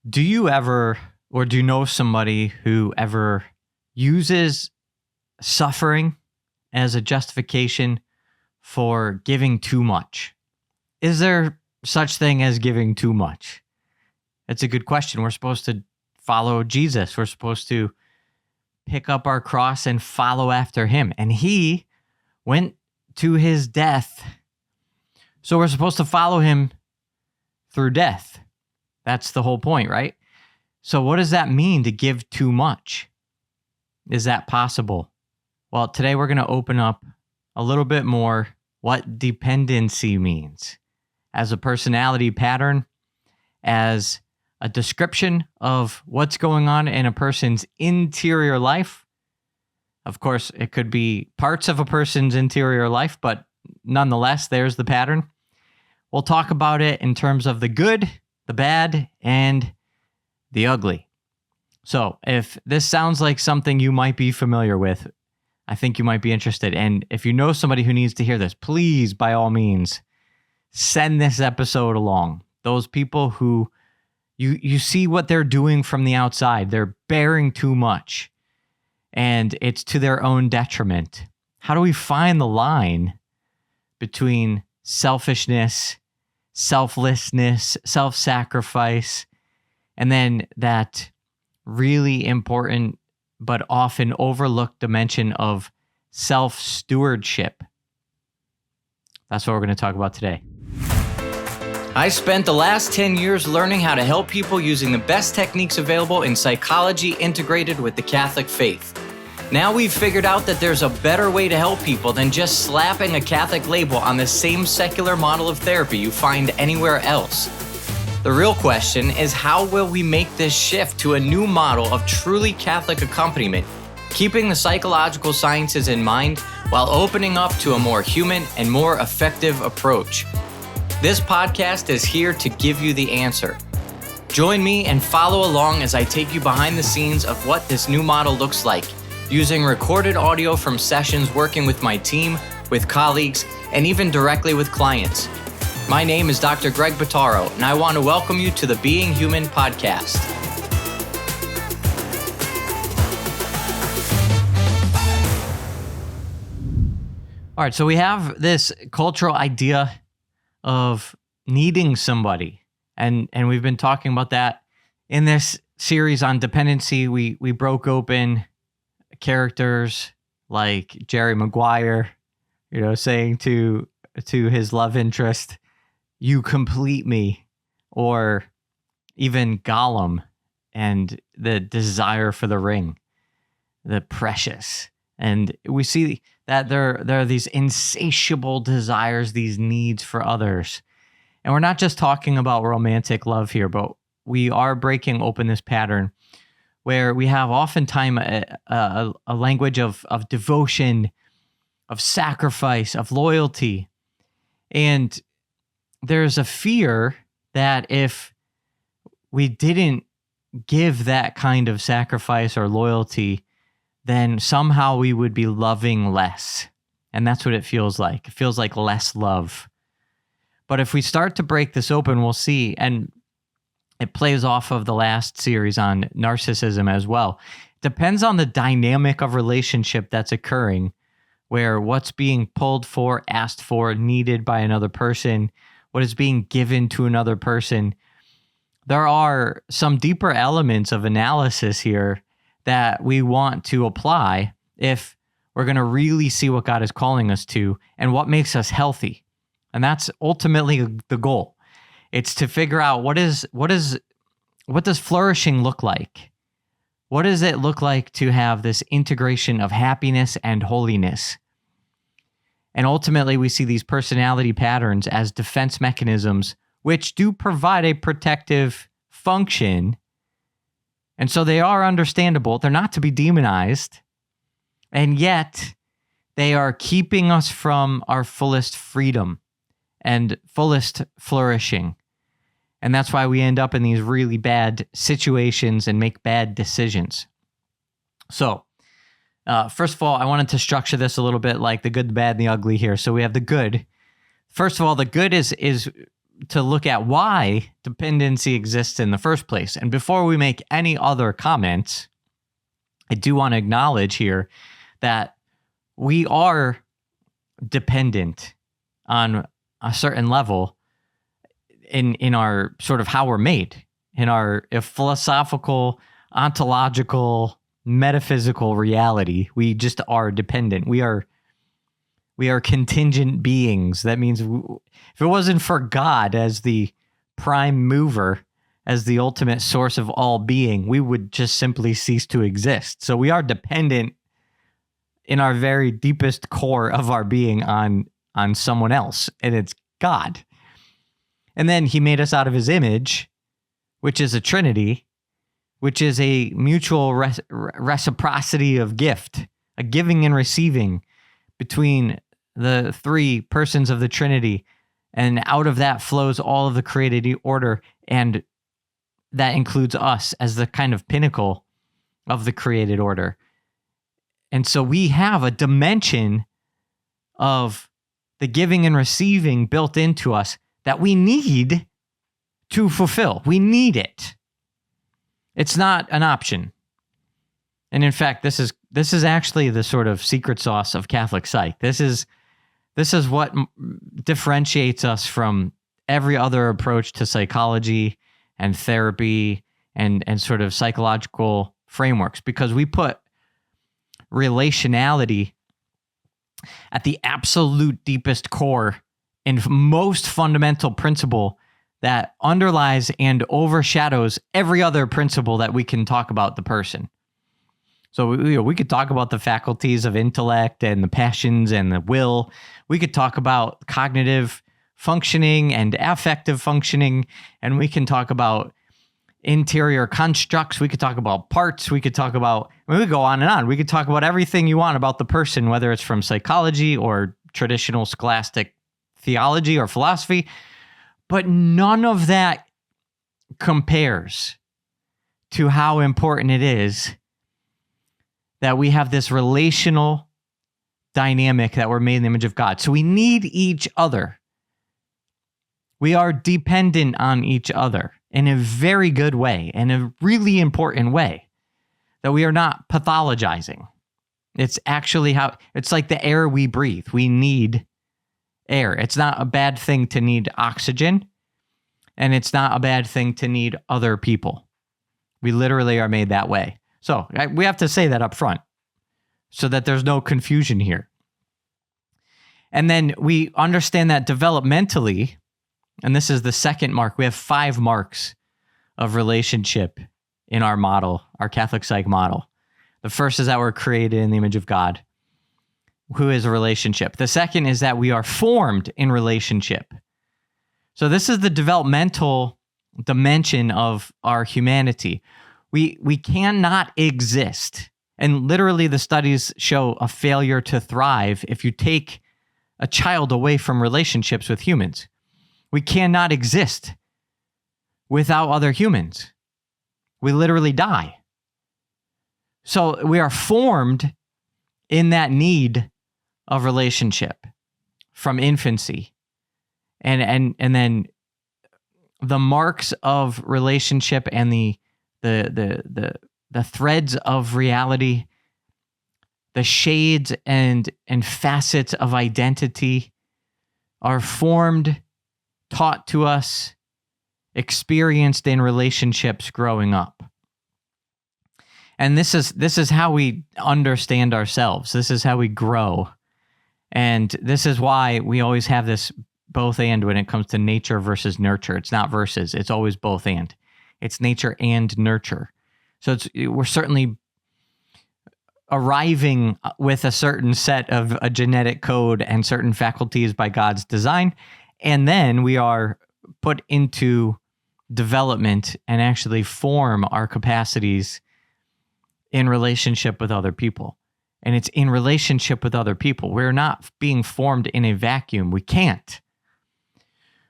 Do you ever, or do you know somebody who ever uses suffering as a justification for giving too much? Is there such thing as giving too much? It's a good question. We're supposed to follow Jesus. We're supposed to pick up our cross and follow after him. And he went to his death. So we're supposed to follow him through death. That's the whole point, right? So what does that mean to give too much? Is that possible? Well, today we're going to open up a little bit more what dependency means as a personality pattern, as a description of what's going on in a person's interior life. Of course, it could be parts of a person's interior life, but nonetheless, there's the pattern. We'll talk about it in terms of the good, the bad, and the ugly. So if this sounds like something you might be familiar with, I think you might be interested. And if you know somebody who needs to hear this, please, by all means, send this episode along. Those people who you see what they're doing from the outside. They're bearing too much, and it's to their own detriment. How do we find the line between selfishness, selflessness, self-sacrifice, and then that really important but often overlooked dimension of self-stewardship? That's what we're going to talk about today. I spent the last 10 years learning how to help people using the best techniques available in psychology integrated with the Catholic faith. Now we've figured out that there's a better way to help people than just slapping a Catholic label on the same secular model of therapy you find anywhere else. The real question is, how will we make this shift to a new model of truly Catholic accompaniment, keeping the psychological sciences in mind while opening up to a more human and more effective approach? This podcast is here to give you the answer. Join me and follow along as I take you behind the scenes of what this new model looks like, using recorded audio from sessions working with my team, with colleagues, and even directly with clients. My name is Dr. Greg Bottaro, and I want to welcome you to the Being Human podcast. All right, so we have this cultural idea of needing somebody, and we've been talking about that in this series on dependency. We broke open characters like Jerry Maguire, saying to his love interest, "You complete me," or even Gollum and the desire for the ring, the precious. And we see that there are these insatiable desires, these needs for others. And we're not just talking about romantic love here, but we are breaking open this pattern where we have oftentimes a language of devotion, of sacrifice, of loyalty. And there's a fear that if we didn't give that kind of sacrifice or loyalty, then somehow we would be loving less. And that's what it feels like. It feels like less love. But if we start to break this open, we'll see, and it plays off of the last series on narcissism as well. It depends on the dynamic of relationship that's occurring, where what's being pulled for, asked for, needed by another person, what is being given to another person. There are some deeper elements of analysis here that we want to apply if we're going to really see what God is calling us to and what makes us healthy. And that's ultimately the goal. It's to figure out what does flourishing look like? What does it look like to have this integration of happiness and holiness? And ultimately, we see these personality patterns as defense mechanisms, which do provide a protective function. And so they are understandable. They're not to be demonized. And yet, they are keeping us from our fullest freedom and fullest flourishing. And that's why we end up in these really bad situations and make bad decisions. So, first of all, I wanted to structure this a little bit like the good, the bad, and the ugly here. So we have the good. First of all, the good is to look at why dependency exists in the first place. And before we make any other comments, I do want to acknowledge here that we are dependent on a certain level in our sort of how we're made, in our philosophical, ontological, metaphysical reality. We just are dependent. We are contingent beings. That means if it wasn't for God as the prime mover, as the ultimate source of all being, we would just simply cease to exist. So we are dependent in our very deepest core of our being on someone else, and it's God. And then he made us out of his image, which is a trinity, which is a mutual reciprocity of gift, a giving and receiving between the three persons of the Trinity. And out of that flows all of the created order, and that includes us as the kind of pinnacle of the created order. And so we have a dimension of the giving and receiving built into us that we need to fulfill. We need it. It's not an option. And in fact, this is actually the sort of secret sauce of Catholic Psych. This is what differentiates us from every other approach to psychology and therapy and sort of psychological frameworks, because we put relationality at the absolute deepest core and most fundamental principle that underlies and overshadows every other principle that we can talk about the person. So we could talk about the faculties of intellect and the passions and the will. We could talk about cognitive functioning and affective functioning, and we can talk about interior constructs. We could talk about parts. We could talk about, we could go on and on. We could talk about everything you want about the person, whether it's from psychology or traditional scholastic theology or philosophy, but none of that compares to how important it is that we have this relational dynamic that we're made in the image of God. So we need each other. We are dependent on each other in a very good way, in a really important way, that we are not pathologizing. It's actually it's like the air we breathe. We need air. It's not a bad thing to need oxygen, and it's not a bad thing to need other people. We literally are made that way. So we have to say that up front so that there's no confusion here. And then we understand that developmentally, and this is the second mark. We have 5 marks of relationship in our model, our Catholic Psych model. The first is that we're created in the image of God, who is a relationship. The second is that we are formed in relationship. So this is the developmental dimension of our humanity. We cannot exist. And literally the studies show a failure to thrive if you take a child away from relationships with humans. We cannot exist without other humans. We literally die. So we are formed in that need of relationship from infancy. And then the marks of relationship and the threads of reality, the shades and facets of identity are formed, taught to us, experienced in relationships growing up. And this is how we understand ourselves. This is how we grow. And this is why we always have this both and when it comes to nature versus nurture. It's not versus, it's always both and. It's nature and nurture. So we're certainly arriving with a certain set of a genetic code and certain faculties by God's design. And then we are put into development and actually form our capacities in relationship with other people. And it's in relationship with other people. We're not being formed in a vacuum. We can't.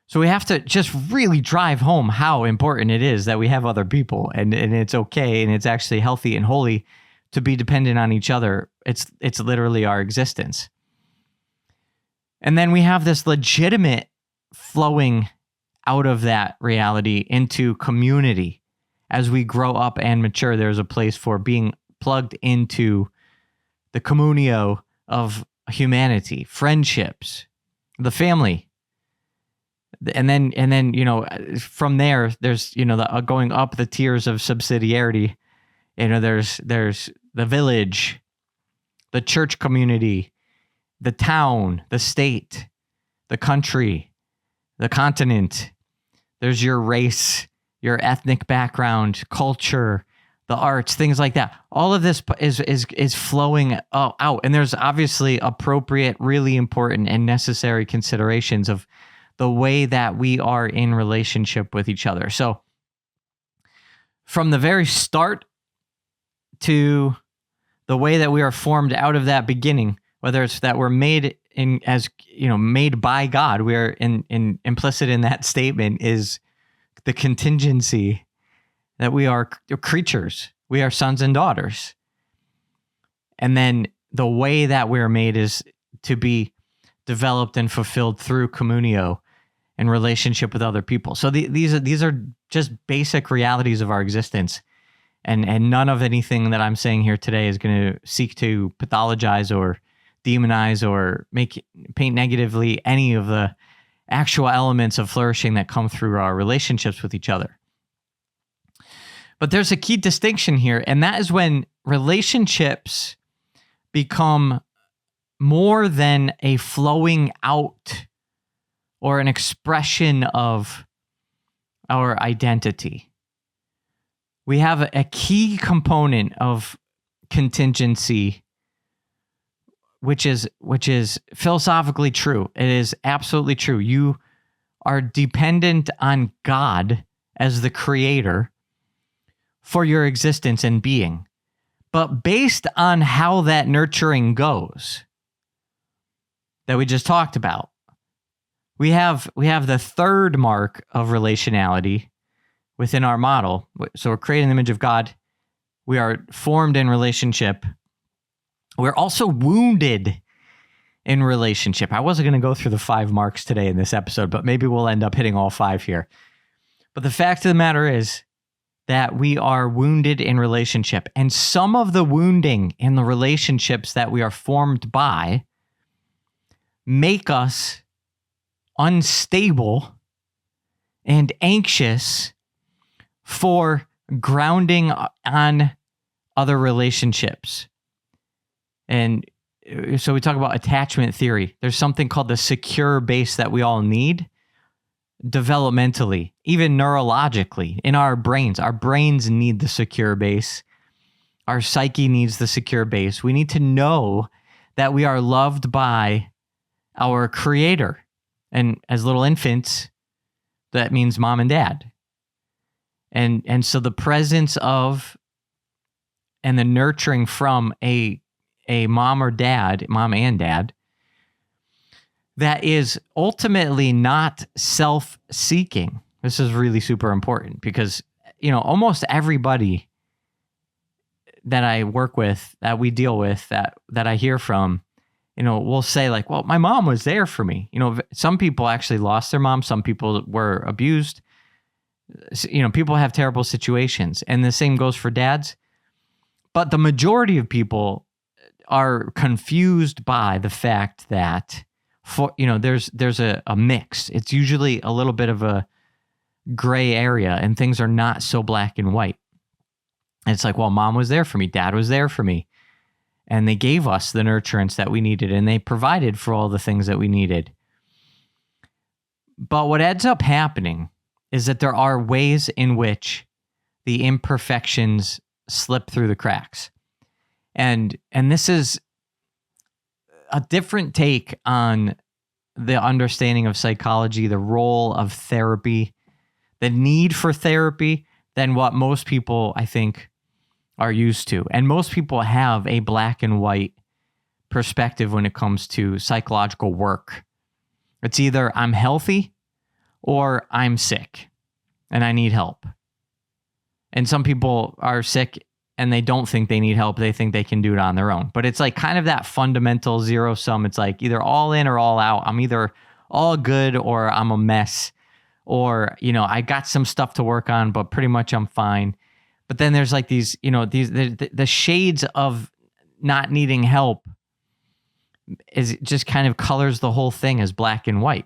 So we have to just really drive home how important it is that we have other people, and it's okay, and it's actually healthy and holy to be dependent on each other. It's literally our existence. And then we have this legitimate flowing out of that reality into community. As we grow up and mature, there's a place for being plugged into the communio of humanity, friendships, the family. And then, from there, there's, the going up the tiers of subsidiarity. There's the village, the church community, the town, the state, the country, the continent. There's your race, your ethnic background, culture, the arts, things like that. All of this is flowing out. And there's obviously appropriate, really important and necessary considerations of the way that we are in relationship with each other. So from the very start to the way that we are formed out of that beginning, whether it's that we're made made by God, we are implicit in that statement is the contingency that we are creatures. We are sons and daughters. And then the way that we're made is to be developed and fulfilled through communio and relationship with other people. So these are just basic realities of our existence. And none of anything that I'm saying here today is going to seek to pathologize or demonize or paint negatively any of the actual elements of flourishing that come through our relationships with each other. But there's a key distinction here, and that is when relationships become more than a flowing out or an expression of our identity. We have a key component of contingency, which is philosophically true. It is absolutely true. You are dependent on God as the creator for your existence and being. But based on how that nurturing goes that we just talked about, we have the third mark of relationality within our model. So we're created in the image of God. We are formed in relationship. We're also wounded in relationship. I wasn't going to go through the 5 marks today in this episode, but maybe we'll end up hitting all 5 here. But the fact of the matter is that we are wounded in relationship. And some of the wounding in the relationships that we are formed by make us unstable and anxious for grounding on other relationships. And so we talk about attachment theory. There's something called the secure base that we all need developmentally, even neurologically, in our brains. Our brains need the secure base. Our psyche needs the secure base. We need to know that we are loved by our creator. And as little infants, that means mom and dad. And so the presence of and the nurturing from a mom and dad, that is ultimately not self-seeking. This is really super important because, almost everybody that I work with, that we deal with, that I hear from, will say like, well, my mom was there for me. Some people actually lost their mom. Some people were abused. People have terrible situations, and the same goes for dads. But the majority of people are confused by the fact that there's a mix. It's usually a little bit of a gray area, and things are not so black and white. And it's like, well, mom was there for me, dad was there for me, and they gave us the nurturance that we needed, and they provided for all the things that we needed. But what ends up happening is that there are ways in which the imperfections slip through the cracks. And this is a different take on the understanding of psychology, the role of therapy, the need for therapy than what most people, I think, are used to. And most people have a black and white perspective when it comes to psychological work. It's either I'm healthy or I'm sick and I need help. And some people are sick and they don't think they need help. They think they can do it on their own. But it's like kind of that fundamental zero sum. It's like either all in or all out. I'm either all good or I'm a mess. or, I got some stuff to work on, but pretty much I'm fine. But then there's like these, the shades of not needing help is just kind of colors the whole thing as black and white.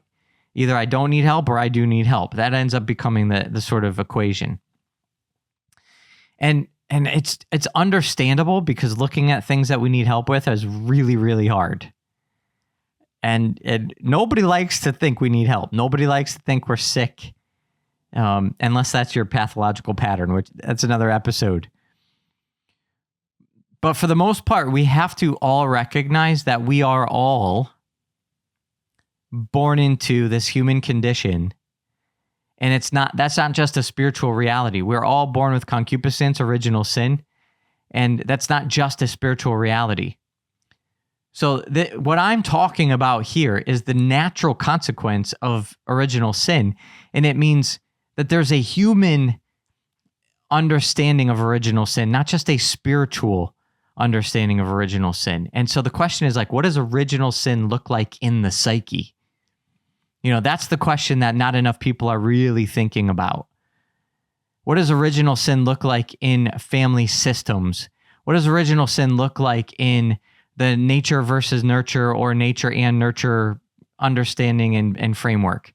Either I don't need help or I do need help. That ends up becoming the sort of equation. And it's understandable, because looking at things that we need help with is really, really hard. And nobody likes to think we need help. Nobody likes to think we're sick, unless that's your pathological pattern, which that's another episode. But for the most part, we have to all recognize that we are all born into this human condition. And that's not just a spiritual reality. We're all born with concupiscence, original sin. And that's not just a spiritual reality. So what I'm talking about here is the natural consequence of original sin. And it means that there's a human understanding of original sin, not just a spiritual understanding of original sin. And so the question is like, what does original sin look like in the psyche? That's the question that not enough people are really thinking about. What does original sin look like in family systems? What does original sin look like in the nature versus nurture, or nature and nurture understanding and framework?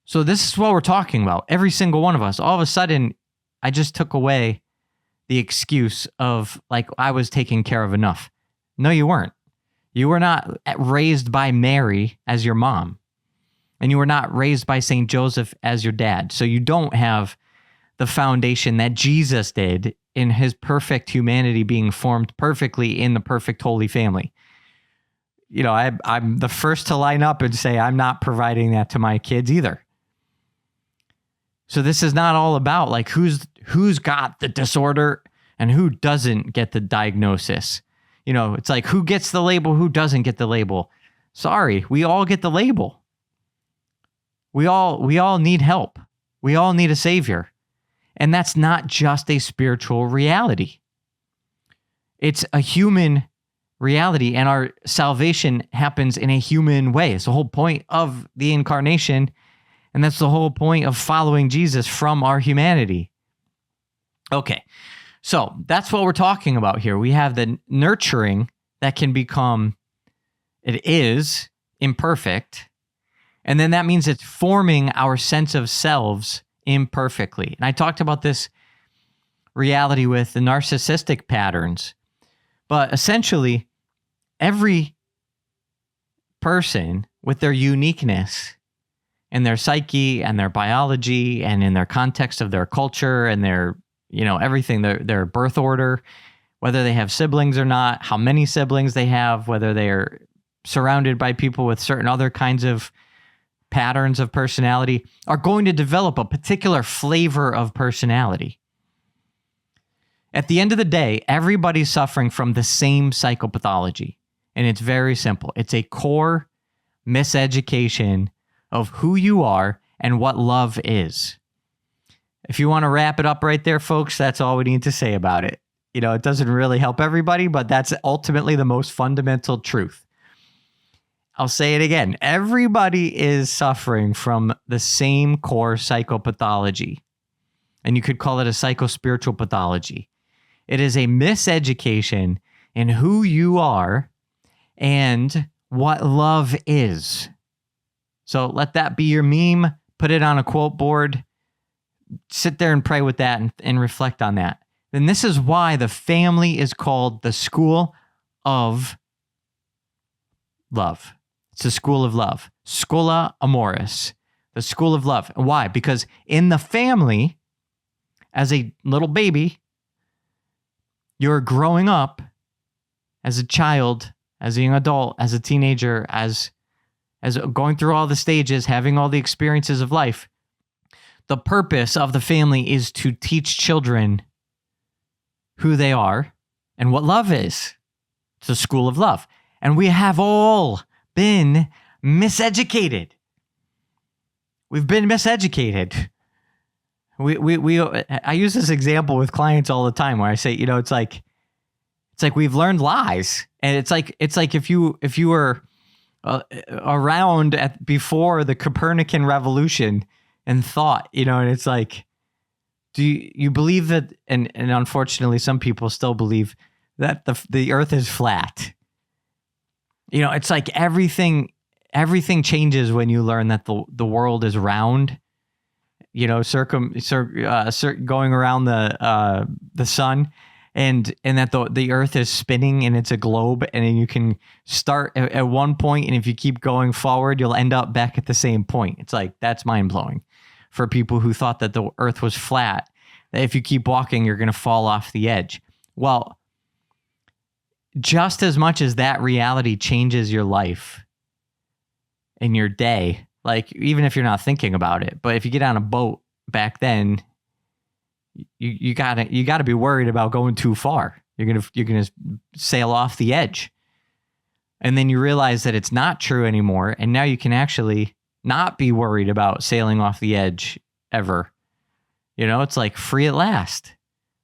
So this is what we're talking about. Every single one of us. All of a sudden, I just took away the excuse of like, I was taken care of enough. No, you weren't. You were not raised by Mary as your mom. And you were not raised by St. Joseph as your dad. So you don't have the foundation that Jesus did in his perfect humanity, being formed perfectly in the perfect Holy Family. I'm the first to line up and say I'm not providing that to my kids either. So this is not all about like who's got the disorder and who doesn't get the diagnosis. It's like who gets the label, who doesn't get the label. Sorry, we all get the label. We all need help. We all need a savior. And that's not just a spiritual reality. It's a human reality, and our salvation happens in a human way. It's the whole point of the incarnation, and that's the whole point of following Jesus from our humanity. Okay, so that's what we're talking about here. We have the nurturing that can become, it is imperfect, and then that means it's forming our sense of selves imperfectly. And I talked about this reality with the narcissistic patterns. But essentially, every person with their uniqueness in their psyche and their biology and in their context of their culture and their, everything, their birth order, whether they have siblings or not, how many siblings they have, whether they are surrounded by people with certain other kinds of patterns of personality, are going to develop a particular flavor of personality. At the end of the day, everybody's suffering from the same psychopathology. And it's very simple. It's a core miseducation of who you are and what love is. If you want to wrap it up right there, folks, that's all we need to say about it. It doesn't really help everybody, but that's ultimately the most fundamental truth. I'll say it again. Everybody is suffering from the same core psychopathology. And you could call it a psychospiritual pathology. It is a miseducation in who you are and what love is. So let that be your meme. Put it on a quote board. Sit there and pray with that and reflect on that. Then this is why the family is called the school of love. It's the school of love. Schola amoris. The school of love. Why? Because in the family, as a little baby, you're growing up as a child, as a young adult, as a teenager, as going through all the stages, having all the experiences of life. The purpose of the family is to teach children who they are and what love is. It's a school of love. And we have all been miseducated. We've been miseducated. I use this example with clients all the time where I say, it's like we've learned lies, and it's like if you were around before the Copernican revolution, and thought, and it's like, do you believe that? And unfortunately, some people still believe that the earth is flat. It's like everything changes when you learn that the world is round. Going around the sun, and that the earth is spinning and it's a globe, and then you can start at one point, and if you keep going forward, you'll end up back at the same point. It's like, that's mind blowing for people who thought that the earth was flat, that if you keep walking, you're going to fall off the edge. Well, just as much as that reality changes your life and your day, like even if you're not thinking about it, but if you get on a boat back then, you gotta be worried about going too far. You're gonna sail off the edge, and then you realize that it's not true anymore, and now you can actually not be worried about sailing off the edge ever. It's like free at last.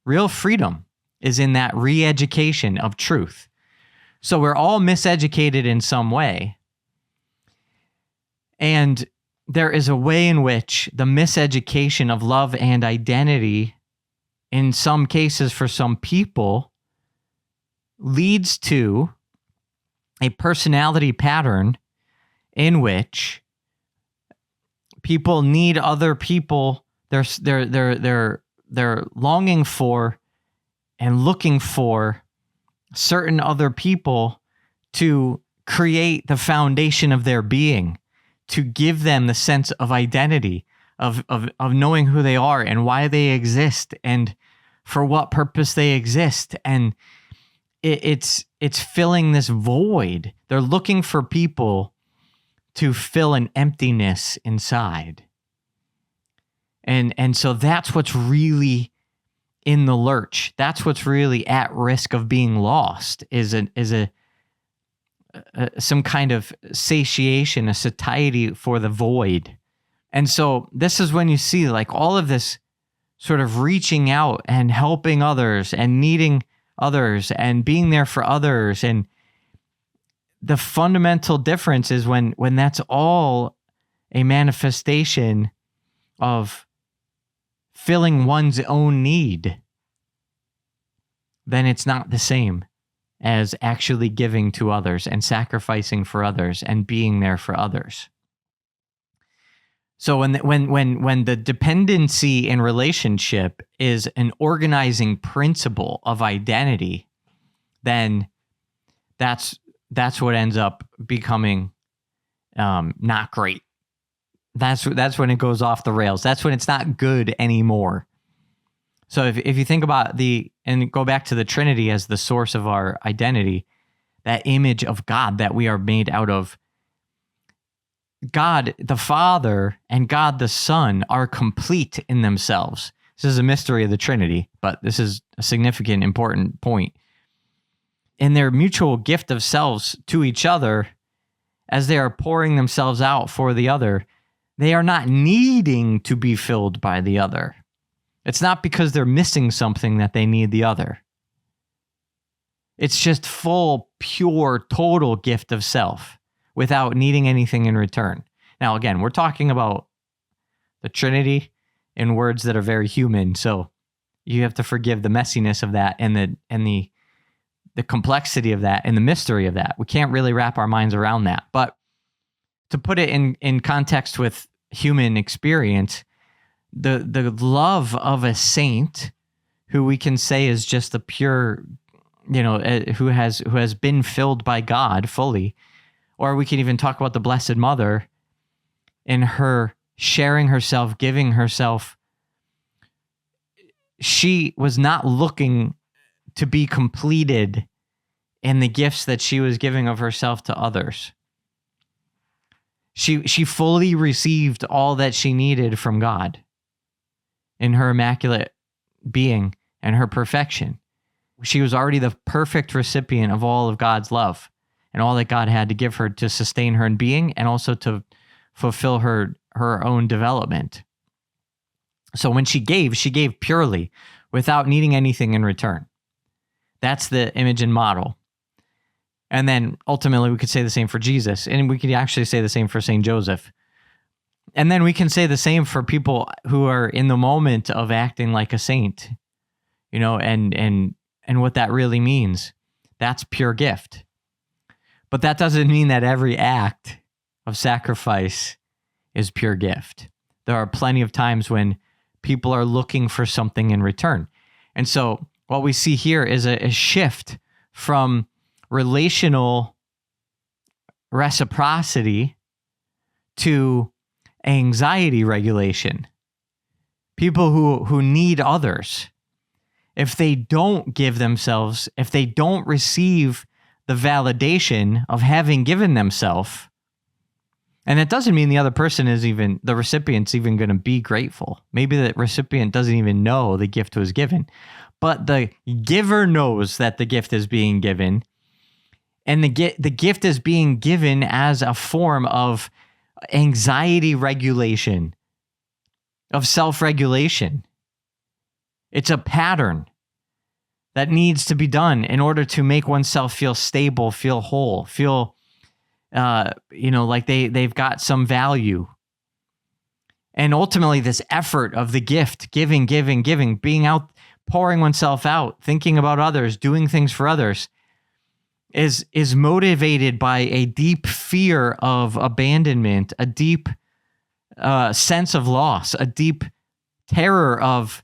Real freedom is in that re-education of truth. So we're all miseducated in some way. And there is a way in which the miseducation of love and identity, in some cases for some people, leads to a personality pattern in which people need other people. They're longing for and looking for certain other people to create the foundation of their being, to give them the sense of identity, of knowing who they are and why they exist and for what purpose they exist. And it's filling this void. They're looking for people to fill an emptiness inside. And so that's what's really in the lurch. That's what's really at risk of being lost, is some kind of satiation, a satiety for the void. And so this is when you see like all of this sort of reaching out and helping others and needing others and being there for others. And the fundamental difference is when that's all a manifestation of filling one's own need, then it's not the same as actually giving to others and sacrificing for others and being there for others. So when the dependency in relationship is an organizing principle of identity, then that's what ends up becoming not great. That's when it goes off the rails. That's when it's not good anymore. So if you think about and go back to the Trinity as the source of our identity, that image of God that we are made out of, God the Father and God the Son are complete in themselves. This is a mystery of the Trinity, but this is a significant, important point. In their mutual gift of selves to each other, as they are pouring themselves out for the other, they are not needing to be filled by the other. It's not because they're missing something that they need the other. It's just full, pure, total gift of self without needing anything in return. Now, again, we're talking about the Trinity in words that are very human, so you have to forgive the messiness of that and the complexity of that and the mystery of that. We can't really wrap our minds around that. But to put it in context with human experience, the love of a saint, who we can say is just a pure, who has been filled by God fully, or we can even talk about the Blessed Mother in her sharing herself, giving herself. She was not looking to be completed in the gifts that she was giving of herself to others. She fully received all that she needed from God in her immaculate being and her perfection. She was already the perfect recipient of all of God's love and all that God had to give her to sustain her in being and also to fulfill her own development. So when she gave purely without needing anything in return. That's the image and model. And then ultimately we could say the same for Jesus, and we could actually say the same for St. Joseph. And then we can say the same for people who are in the moment of acting like a saint, and what that really means. That's pure gift. But that doesn't mean that every act of sacrifice is pure gift. There are plenty of times when people are looking for something in return. And so what we see here is a shift from relational reciprocity to anxiety regulation. People who need others, if they don't give themselves, if they don't receive the validation of having given themselves, and it doesn't mean the other person the recipient's even going to be grateful. Maybe the recipient doesn't even know the gift was given, but the giver knows that the gift is being given, and the gift is being given as a form of anxiety regulation, of self-regulation. It's a pattern that needs to be done in order to make oneself feel stable, feel whole, feel like they've got some value. And ultimately, this effort of the gift, giving, being out, pouring oneself out, thinking about others, doing things for others, is motivated by a deep fear of abandonment, a deep sense of loss, a deep terror of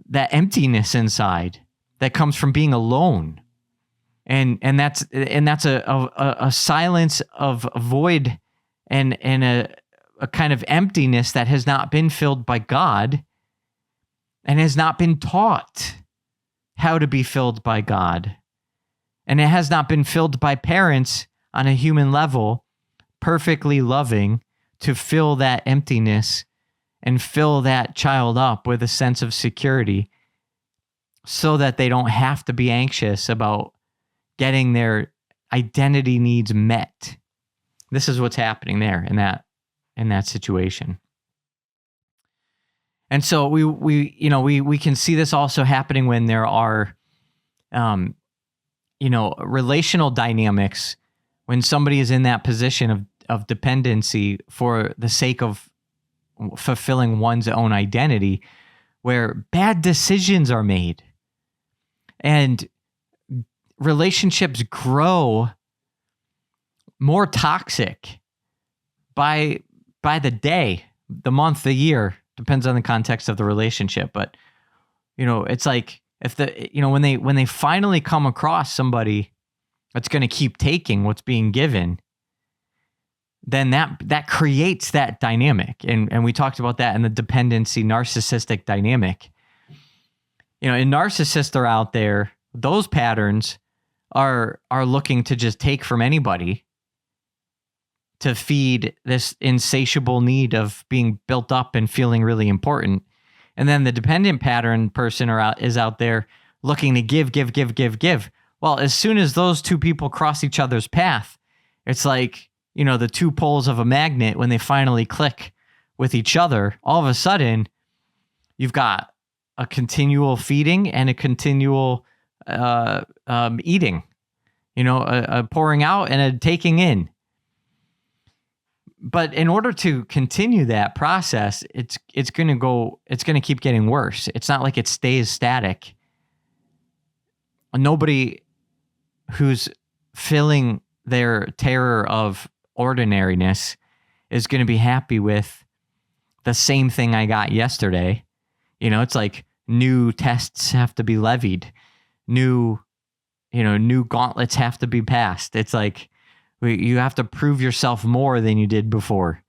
that emptiness inside that comes from being alone. And that's a silence of a void and a kind of emptiness that has not been filled by God and has not been taught how to be filled by God. And it has not been filled by parents on a human level, perfectly loving to fill that emptiness and fill that child up with a sense of security so that they don't have to be anxious about getting their identity needs met. This is what's happening there in that situation. And so we can see this also happening when there are relational dynamics, when somebody is in that position of dependency for the sake of fulfilling one's own identity, where bad decisions are made and relationships grow more toxic by the day, the month, the year, depends on the context of the relationship. But it's like if when they finally come across somebody that's going to keep taking what's being given, then that creates that dynamic. And we talked about that in the dependency narcissistic dynamic. And narcissists are out there, those patterns are looking to just take from anybody to feed this insatiable need of being built up and feeling really important. And then the dependent pattern person is out there looking to give. Well, as soon as those two people cross each other's path, it's like, the two poles of a magnet, when they finally click with each other, all of a sudden you've got a continual feeding and a continual eating, a pouring out and a taking in. But in order to continue that process, it's going to keep getting worse. It's not like it stays static. Nobody who's feeling their terror of ordinariness is going to be happy with the same thing I got yesterday. It's like new tests have to be levied. New gauntlets have to be passed. It's like you have to prove yourself more than you did before.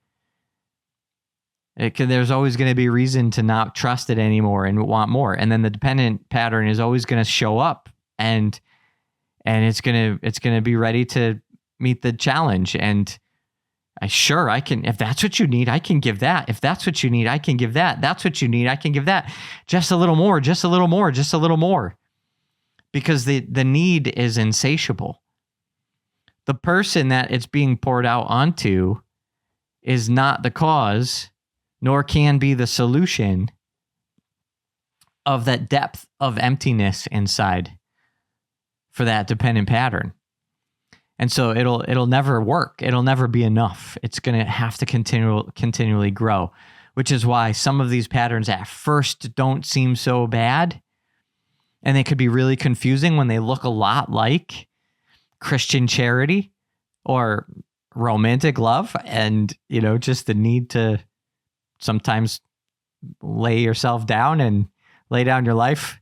There's always going to be reason to not trust it anymore and want more. And then the dependent pattern is always going to show up, and it's going to be ready to meet the challenge. And I can, if that's what you need, I can give that. If that's what you need, I can give that. That's what you need, I can give that. Just a little more, just a little more, just a little more. Because the need is insatiable. The person that it's being poured out onto is not the cause, nor can be the solution of that depth of emptiness inside for that dependent pattern. And so it'll never work. It'll never be enough. It's going to have to continually grow, which is why some of these patterns at first don't seem so bad. And they could be really confusing when they look a lot like Christian charity or romantic love, and, just the need to sometimes lay yourself down and lay down your life,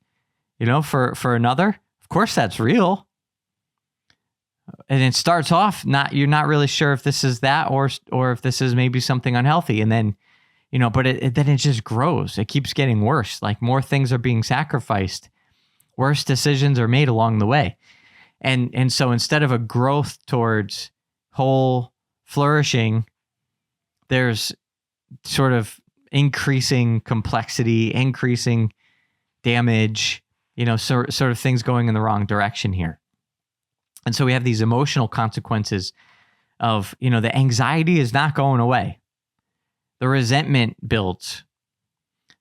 for another. Of course, that's real. And it starts off you're not really sure if this is that or if this is maybe something unhealthy. And then, but then it just grows. It keeps getting worse. Like more things are being sacrificed. Worse decisions are made along the way. And so instead of a growth towards whole flourishing, there's sort of increasing complexity, increasing damage, sort of things going in the wrong direction here. And so we have these emotional consequences of, the anxiety is not going away. The resentment builds.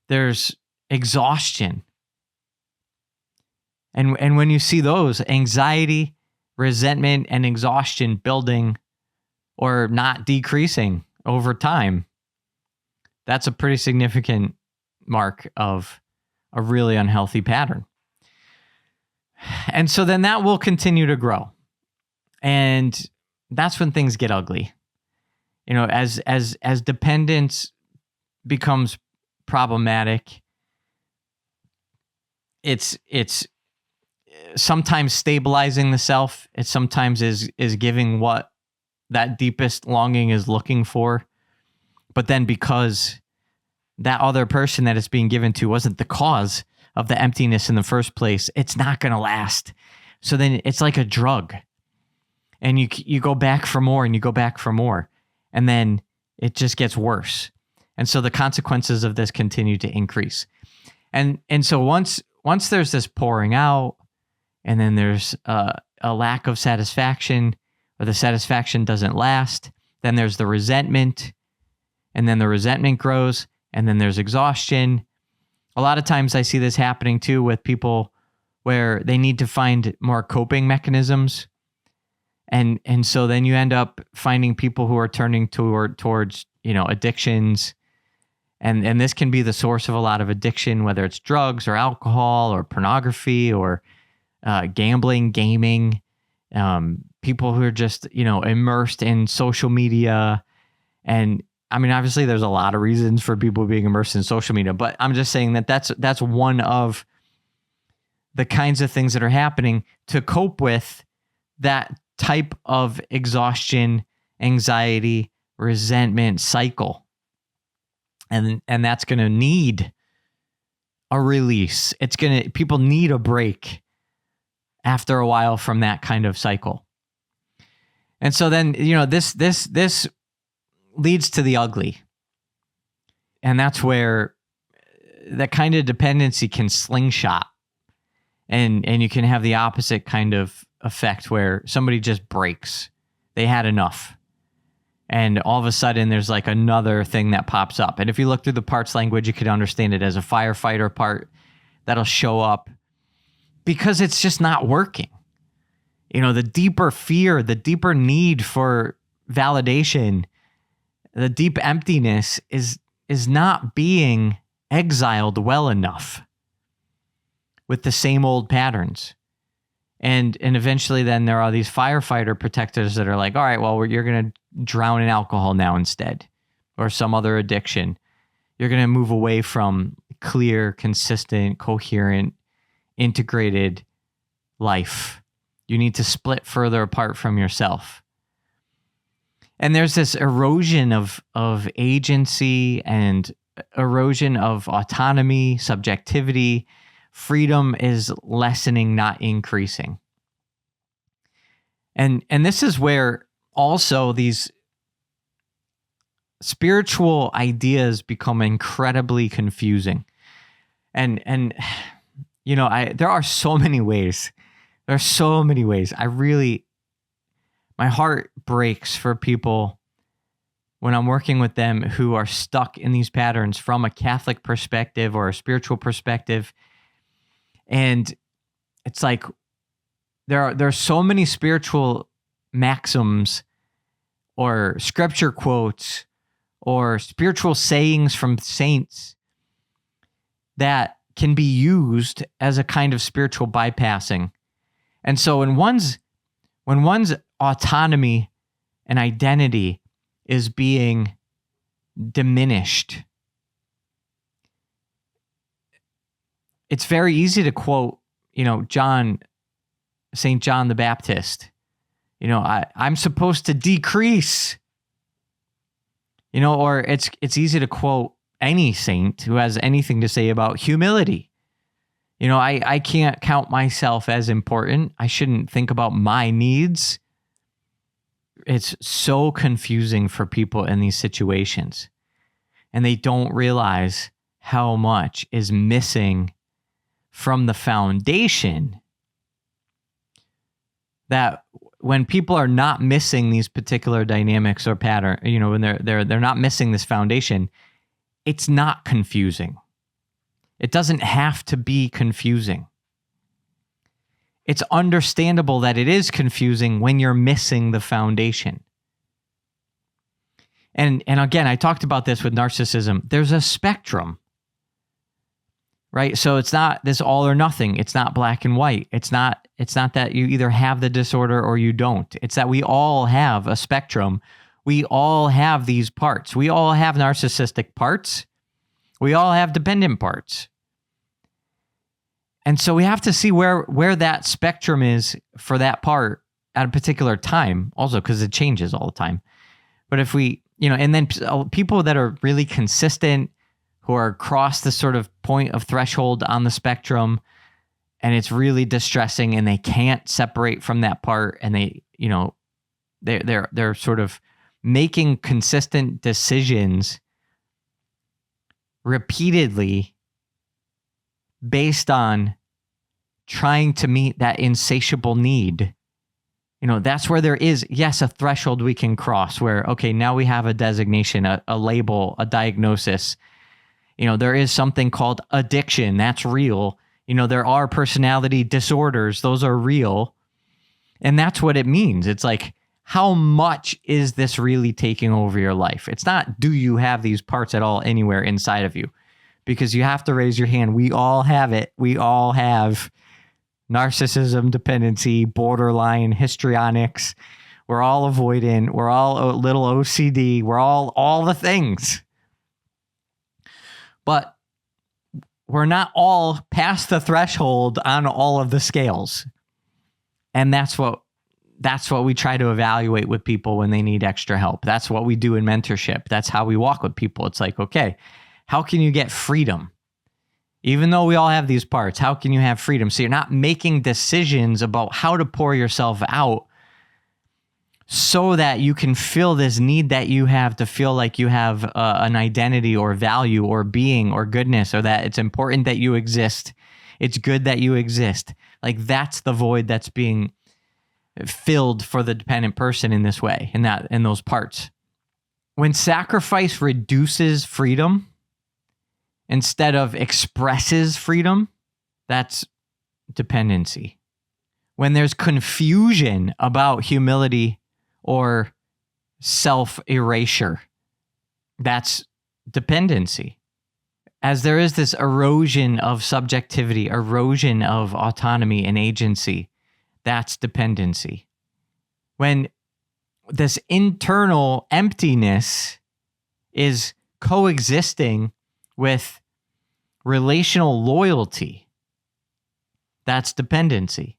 There's exhaustion. And when you see those, anxiety, resentment, and exhaustion building or not decreasing over time, that's a pretty significant mark of a really unhealthy pattern. And so then that will continue to grow. And that's when things get ugly. As dependence becomes problematic, it's sometimes stabilizing the self. It sometimes is giving what that deepest longing is looking for. But then because that other person that it's being given to wasn't the cause of the emptiness in the first place, it's not going to last. So then it's like a drug. And you go back for more and you go back for more. And then it just gets worse. And so the consequences of this continue to increase. And so once there's this pouring out, and then there's a lack of satisfaction, or the satisfaction doesn't last, then there's the resentment, and then the resentment grows, and then there's exhaustion. A lot of times I see this happening too with people where they need to find more coping mechanisms. And so then you end up finding people who are turning towards addictions. And this can be the source of a lot of addiction, whether it's drugs or alcohol or pornography or gambling, gaming, people who are just, immersed in social media. And I mean, obviously there's a lot of reasons for people being immersed in social media, but I'm just saying that's one of the kinds of things that are happening to cope with that type of exhaustion, anxiety, resentment cycle. And that's going to need a release. People need a break after a while from that kind of cycle. And so then, this leads to the ugly. And that's where that kind of dependency can slingshot. And you can have the opposite kind of effect where somebody just breaks. They had enough. And all of a sudden there's like another thing that pops up. And if you look through the parts language, you could understand it as a firefighter part that'll show up because it's just not working. The deeper fear, the deeper need for validation, the deep emptiness is not being exiled well enough with the same old patterns. And eventually then there are these firefighter protectors that are like, all right, well, you're going to drown in alcohol now instead, or some other addiction. You're going to move away from clear, consistent, coherent, integrated life. You need to split further apart from yourself. And there's this erosion of agency and erosion of autonomy, subjectivity. Freedom is lessening, not increasing. And this is where also these spiritual ideas become incredibly confusing. And there are so many ways. There are so many ways. My heart breaks for people when I'm working with them who are stuck in these patterns from a Catholic perspective or a spiritual perspective. And it's like there are so many spiritual maxims or scripture quotes or spiritual sayings from saints that can be used as a kind of spiritual bypassing. And so when one's autonomy and identity is being diminished, it's very easy to quote, St. John the Baptist. I'm supposed to decrease. Or it's easy to quote any saint who has anything to say about humility. I can't count myself as important. I shouldn't think about my needs. It's so confusing for people in these situations. And they don't realize how much is missing from the foundation. That when people are not missing these particular dynamics or pattern, when they're not missing this foundation, it's not confusing. It doesn't have to be confusing. It's understandable that it is confusing when you're missing the foundation. And again, I talked about this with narcissism. There's a spectrum, right? So it's not this all or nothing. It's not black and white. It's not that you either have the disorder or you don't. It's that we all have a spectrum. We all have these parts. We all have narcissistic parts. We all have dependent parts. And so we have to see where that spectrum is for that part at a particular time, also because it changes all the time. But if we, and then people that are really consistent, who are across the sort of point of threshold on the spectrum, and it's really distressing and they can't separate from that part, and they're sort of making consistent decisions repeatedly based on trying to meet that insatiable need. That's where there is, yes, a threshold we can cross where, okay, now we have a designation, a label, a diagnosis. There is something called addiction. That's real. There are personality disorders. Those are real. And that's what it means. It's like, how much is this really taking over your life? It's not, do you have these parts at all anywhere inside of you? Because you have to raise your hand. We all have it. We all have narcissism, dependency, borderline, histrionics. We're all avoidant. We're all a little OCD. We're all the things. But we're not all past the threshold on all of the scales. And that's what we try to evaluate with people when they need extra help. That's what we do in mentorship. That's how we walk with people. It's like, okay, how can you get freedom? Even though we all have these parts, how can you have freedom? So you're not making decisions about how to pour yourself out so that you can fill this need that you have to feel like you have an identity or value or being or goodness, or that it's important that you exist. It's good that you exist. Like, that's the void that's being filled for the dependent person in this way, in those parts. When sacrifice reduces freedom instead of expresses freedom, that's dependency. When there's confusion about humility or self-erasure, that's dependency. As there is this erosion of subjectivity, erosion of autonomy and agency, that's dependency. When this internal emptiness is coexisting with relational loyalty, that's dependency.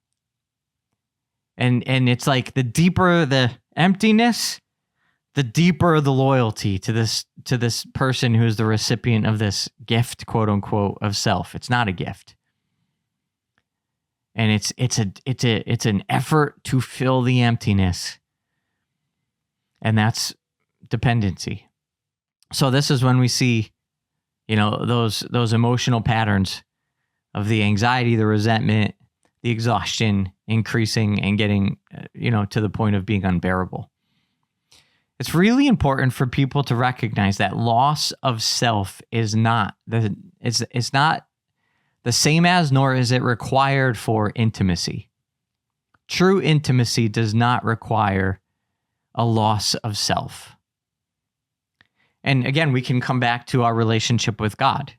And it's like, the deeper the emptiness, the deeper the loyalty to this person who's the recipient of this gift, quote unquote, of self. It's not a gift. And it's an effort to fill the emptiness. And that's dependency. So this is when we see, those emotional patterns of the anxiety, the resentment, the exhaustion increasing and getting, to the point of being unbearable. It's really important for people to recognize that loss of self is not it's not the same as, nor is it required for intimacy. True intimacy does not require a loss of self. And again, we can come back to our relationship with God.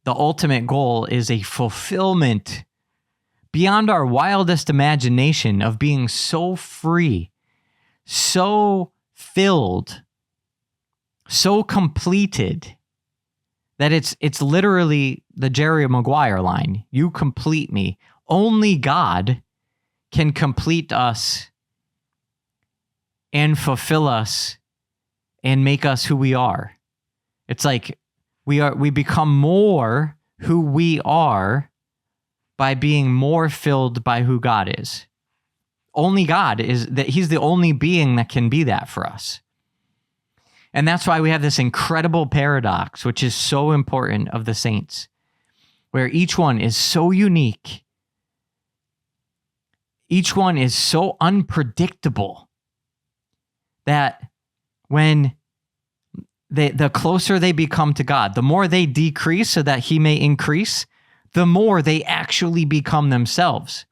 The ultimate goal is a fulfillment beyond our wildest imagination of being so free, so filled, so completed that it's literally the Jerry Maguire line. You complete me. Only God can complete us and fulfill us and make us who we are. It's like we become more who we are by being more filled by who God is. Only God is that. He's the only being that can be that for us. And that's why we have this incredible paradox, which is so important of the saints, where each one is so unique. Each one is so unpredictable that when the closer they become to God, the more they decrease so that he may increase, the more they actually become themselves.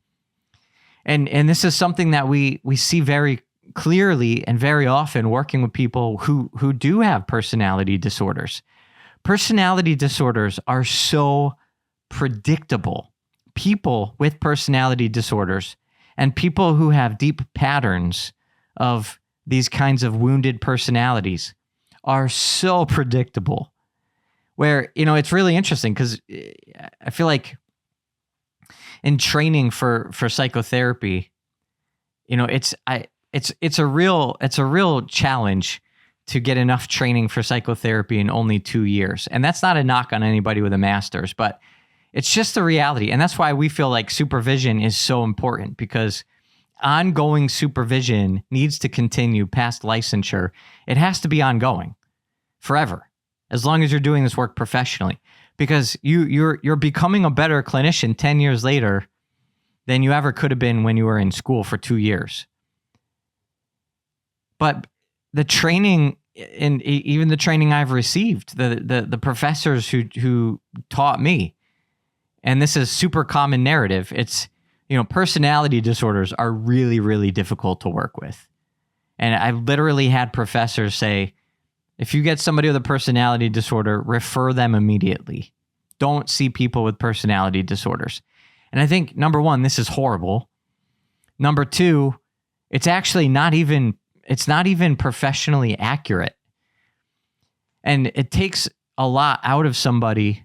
And this is something that we see very clearly and very often working with people who do have personality disorders. Personality disorders are so predictable. People with personality disorders and people who have deep patterns of these kinds of wounded personalities are so predictable. Where, it's really interesting because I feel like in training for psychotherapy, it's a real challenge to get enough training for psychotherapy in only 2 years. And that's not a knock on anybody with a master's, but it's just the reality. And that's why we feel like supervision is so important, because ongoing supervision needs to continue past licensure. It has to be ongoing forever, as long as you're doing this work professionally, because you're becoming a better clinician 10 years later than you ever could have been when you were in school for 2 years. But the training, and even the training I've received, the professors who taught me, and this is super common narrative, it's, personality disorders are really, really difficult to work with. And I've literally had professors say, if you get somebody with a personality disorder, refer them immediately. Don't see people with personality disorders. And I think, number one, this is horrible. Number two, it's actually not even professionally accurate. And it takes a lot out of somebody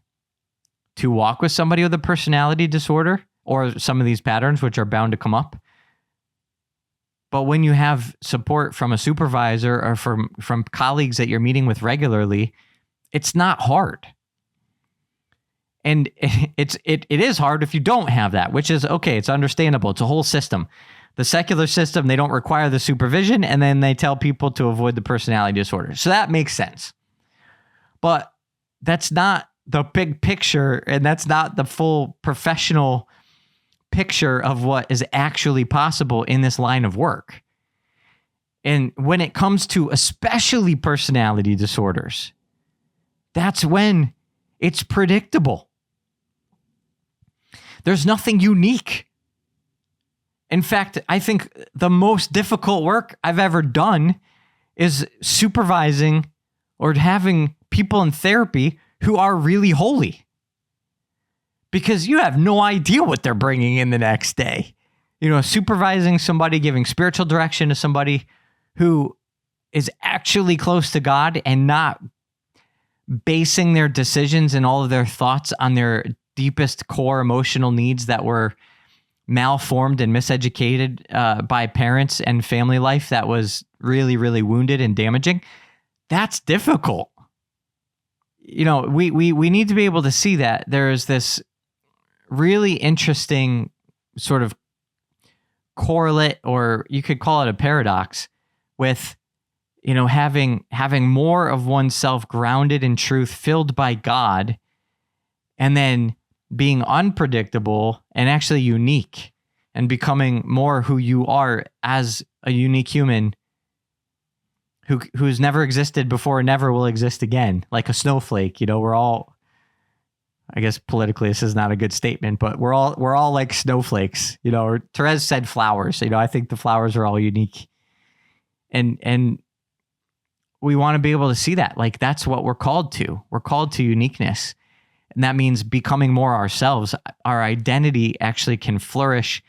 to walk with somebody with a personality disorder or some of these patterns, which are bound to come up. But when you have support from a supervisor or from colleagues that you're meeting with regularly, it's not hard. And it is hard if you don't have that, which is okay. It's understandable. It's a whole system. The secular system, they don't require the supervision, and then they tell people to avoid the personality disorder. So that makes sense. But that's not the big picture, and that's not the full professional picture of what is actually possible in this line of work. And when it comes to especially personality disorders, that's when it's predictable. There's nothing unique. In fact, I think the most difficult work I've ever done is supervising or having people in therapy who are really holy. Because you have no idea what they're bringing in the next day. Supervising somebody, giving spiritual direction to somebody who is actually close to God and not basing their decisions and all of their thoughts on their deepest core emotional needs that were malformed and miseducated by parents and family life that was really, really wounded and damaging. That's difficult. We need to be able to see that there is this really interesting sort of correlate, or you could call it a paradox, with having more of oneself grounded in truth, filled by God, and then being unpredictable and actually unique and becoming more who you are as a unique human who's never existed before and never will exist again, like a snowflake. We're all, I guess politically this is not a good statement, but we're all like snowflakes, or Therese said flowers. I think the flowers are all unique. And we want to be able to see that. Like, that's what we're called to. We're called to uniqueness. And that means becoming more ourselves. Our identity actually can flourish.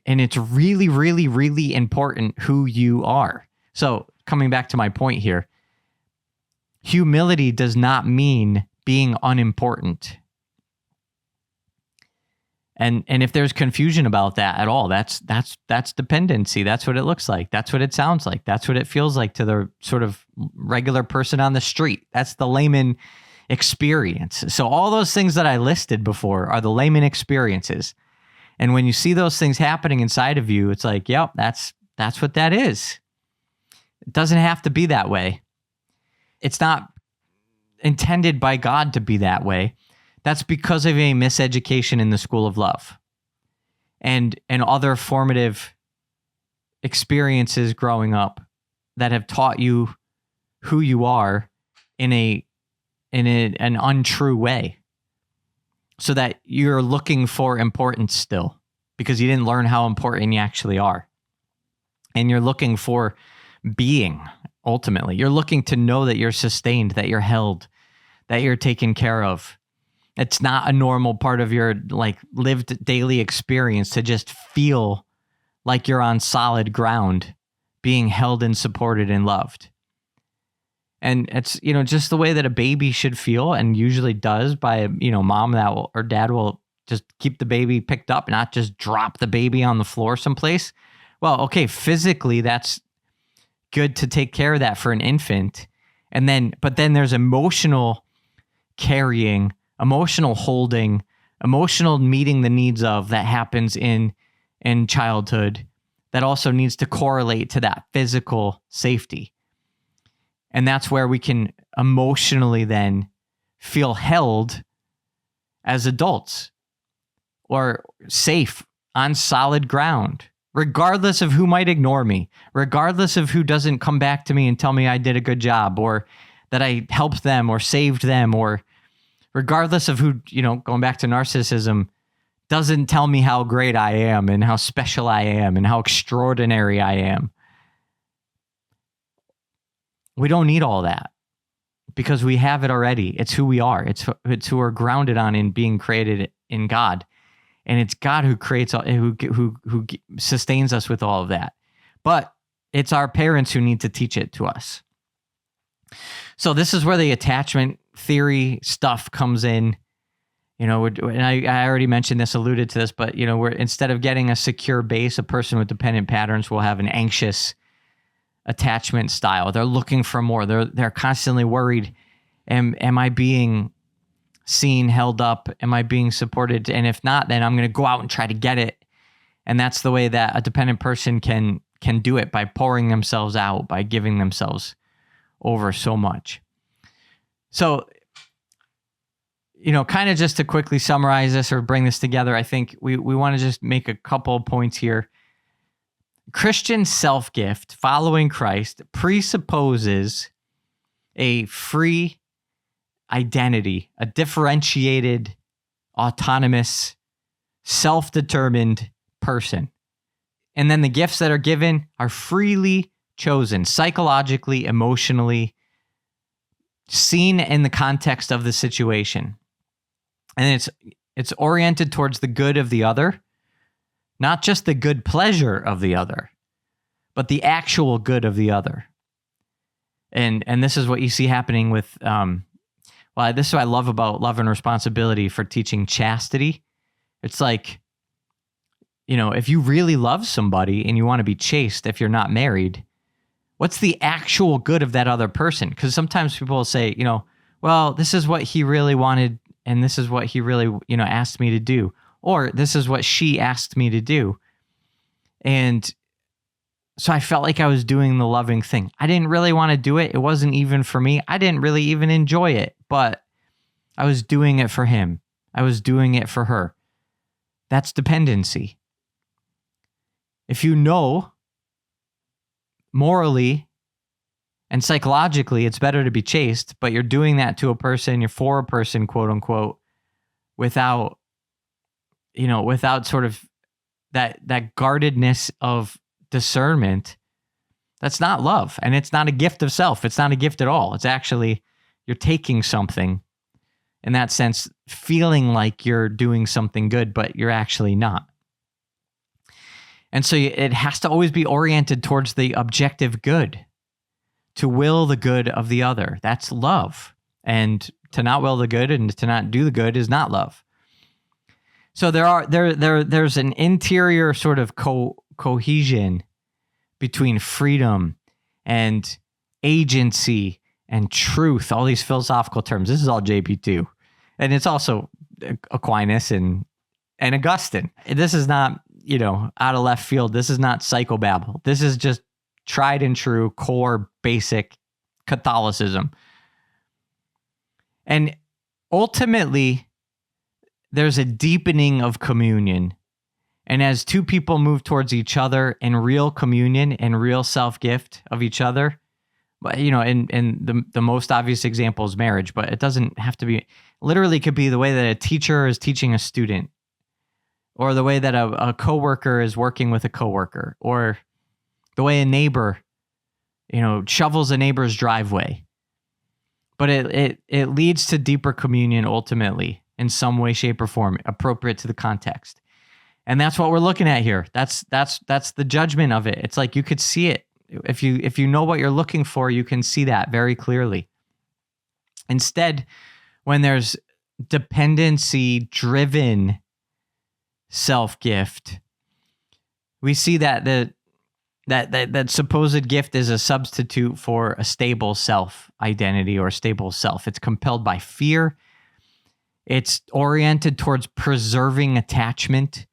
And it's really, really, really important who you are. So coming back to my point here, humility does not mean being unimportant. And if there's confusion about that at all, that's dependency. That's what it looks like. That's what it sounds like. That's what it feels like to the sort of regular person on the street. That's the layman experience. So all those things that I listed before are the layman experiences. And when you see those things happening inside of you, it's like, yep, that's what that is. It doesn't have to be that way. It's not intended by God to be that way. That's because of a miseducation in the school of love and other formative experiences growing up that have taught you who you are in an untrue way, so that you're looking for importance still because you didn't learn how important you actually are. And you're looking for being, ultimately. You're looking to know that you're sustained, that you're held, that you're taken care of. It's not a normal part of your lived daily experience to just feel like you're on solid ground, being held and supported and loved. And it's, just the way that a baby should feel, and usually does, by, mom or dad will just keep the baby picked up, not just drop the baby on the floor someplace. Well, okay, physically that's good to take care of that for an infant. But then there's emotional carrying, emotional holding, emotional meeting the needs of that happens in childhood that also needs to correlate to that physical safety. And that's where we can emotionally then feel held as adults, or safe on solid ground, regardless of who might ignore me, regardless of who doesn't come back to me and tell me I did a good job, or that I helped them or saved them, or regardless of who, going back to narcissism, doesn't tell me how great I am and how special I am and how extraordinary I am. We don't need all that because we have it already. It's who we are. It's who we're grounded on in being created in God. And it's God who creates, who sustains us with all of that. But it's our parents who need to teach it to us. So this is where the attachment theory stuff comes in. And I already mentioned this, alluded to this, but we're, instead of getting a secure base, a person with dependent patterns will have an anxious attachment style. They're looking for more. They're constantly worried. Am I being seen, held up? Am I being supported? And if not, then I'm going to go out and try to get it. And that's the way that a dependent person can do it, by pouring themselves out, by giving themselves over so much. So, kind of just to quickly summarize this or bring this together, I think we want to just make a couple of points here. Christian self-gift, following Christ, presupposes a free identity, a differentiated, autonomous, self-determined person. And then the gifts that are given are freely chosen, psychologically, emotionally, seen in the context of the situation. And it's oriented towards the good of the other, not just the good pleasure of the other, but the actual good of the other. And this is what you see happening with, this is what I love about love and responsibility for teaching chastity. It's like, if you really love somebody and you want to be chaste, if you're not married, what's the actual good of that other person? Because sometimes people will say, well, this is what he really wanted, and this is what he really, asked me to do. Or this is what she asked me to do. And so I felt like I was doing the loving thing. I didn't really want to do it. It wasn't even for me. I didn't really even enjoy it, but I was doing it for him. I was doing it for her. That's dependency. If you know morally and psychologically it's better to be chaste, but you're doing that to a person, you're for a person, quote unquote, without, without sort of that guardedness of discernment, that's not love. And it's not a gift of self. It's not a gift at all. It's actually, you're taking something, in that sense, feeling like you're doing something good, but you're actually not. And so it has to always be oriented towards the objective good, to will the good of the other. That's love. And to not will the good and to not do the good is not love. So there's an interior sort of cohesion between freedom and agency and truth, all these philosophical terms. This is all JP2. And it's also Aquinas and Augustine. This is not, out of left field. This is not psychobabble. This is just tried and true, core, basic Catholicism. And ultimately, there's a deepening of communion. And as two people move towards each other in real communion and real self-gift of each other, and the most obvious example is marriage, but it doesn't have to be, literally could be the way that a teacher is teaching a student, or the way that a coworker is working with a coworker, or the way a neighbor, shovels a neighbor's driveway. But it leads to deeper communion ultimately in some way, shape, or form, appropriate to the context. And that's what we're looking at here. That's the judgment of it. It's like you could see it. If you know what you're looking for, you can see that very clearly. Instead, when there's dependency-driven self-gift, we see that that supposed gift is a substitute for a stable self-identity or a stable self. It's compelled by fear. It's oriented towards preserving attachment,